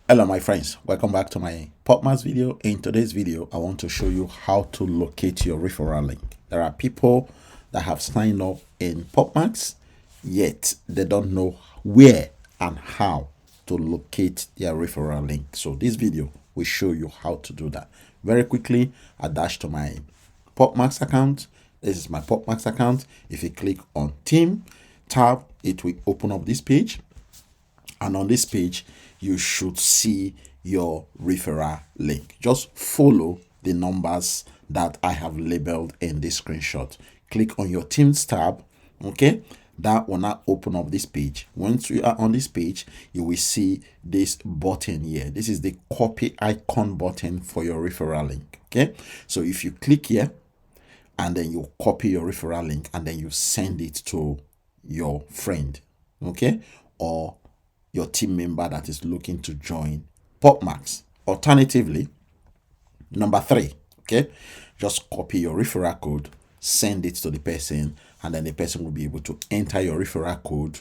Hello my friends, welcome back to my PopMax video. In today's video I want to show you how to locate your referral link. There are people that have signed up in PopMax, yet they don't know where and how to locate their referral link. So this video will show you how to do that. Very quickly, I dash to my PopMax account. This is my PopMax account. If you click on team tab, it will open up this page. And on this page, you should see your referral link. Just follow the numbers that I have labeled in this screenshot. Click on your Teams tab, okay? That will now open up this page. Once you are on this page, you will see this button here. This is the copy icon button for your referral link, okay? So if you click here, and then you copy your referral link, and then you send it to your friend, okay? Or your team member that is looking to join PopMax. Alternatively, number 3, okay, just copy your referral code, send it to the person, and then the person will be able to enter your referral code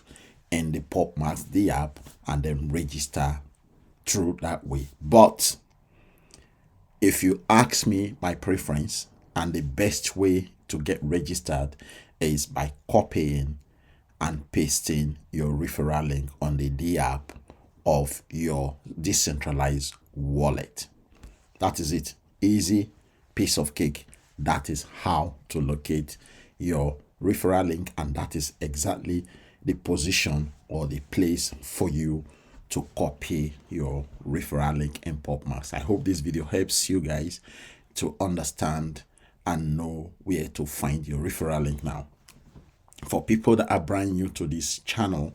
in the PopMax, the app, and then register through that way. But if you ask me, my preference and the best way to get registered is by copying and pasting your referral link on the D app of your decentralized wallet. That is it. Easy piece of cake. That is how to locate your referral link, and that is exactly the position or the place for you to copy your referral link in PopMax. I hope this video helps you guys to understand and know where to find your referral link now. For people that are brand new to this channel,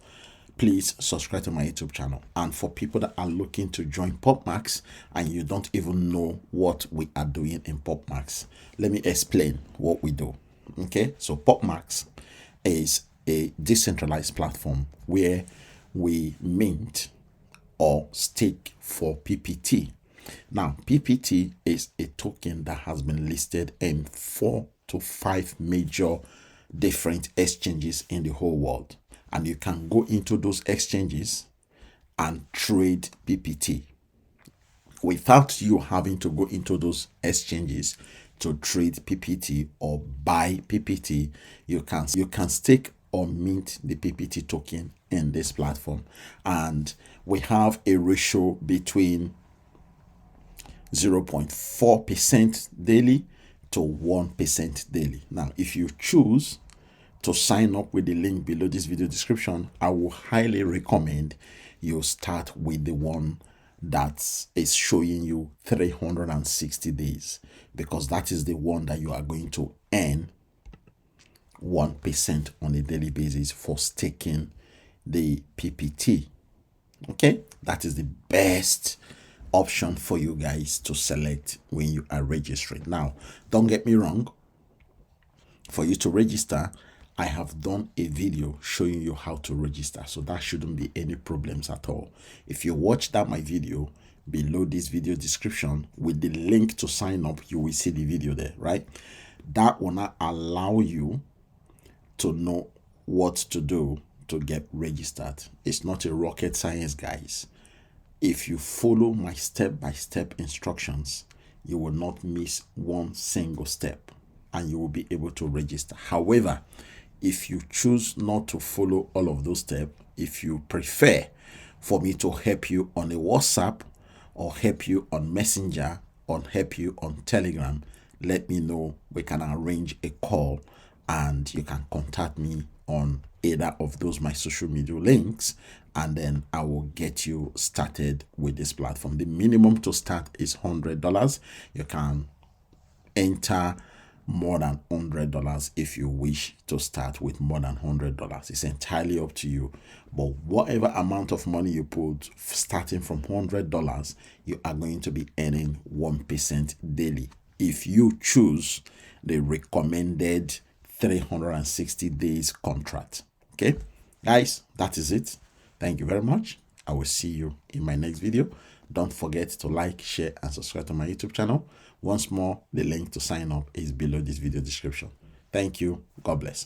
please subscribe to my YouTube channel. And for people that are looking to join PopMax and you don't even know what we are doing in PopMax, let me explain what we do. Okay, so PopMax is a decentralized platform where we mint or stake for PPT. Now, PPT is a token that has been listed in 4 to 5 major different exchanges in the whole world, and you can go into those exchanges and trade PPT without you having to go into those exchanges to trade PPT or buy PPT. You can stake or mint the PPT token in this platform, and we have a ratio between 0.4% daily to 1% daily. Now, if you choose to sign up with the link below this video description, I will highly recommend you start with the one that is showing you 360 days, because that is the one that you are going to earn 1% on a daily basis for staking the PPT. Okay, that is the best option for you guys to select when you are registering. Now, don't get me wrong, for you to register, I have done a video showing you how to register, so that shouldn't be any problems at all. If you watch that my video below this video description with the link to sign up, you will see the video there, right? That will not allow you to know what to do to get registered. It's not a rocket science, guys. If you follow my step-by-step instructions, you will not miss one single step and you will be able to register. However, if you choose not to follow all of those steps, if you prefer for me to help you on a WhatsApp or help you on Messenger or help you on Telegram, let me know. We can arrange a call and you can contact me on either of those my social media links, and then I will get you started with this platform. The minimum to start is $100. You can enter more than $100 if you wish to start with more than $100. It's entirely up to you, but whatever amount of money you put starting from $100, you are going to be earning 1% daily if you choose the recommended 360 days contract. Okay, guys, that is it. Thank you very much. I will see you in my next video. Don't forget to like, share, and subscribe to my YouTube channel. Once more, the link to sign up is below this video description. Thank you. God bless.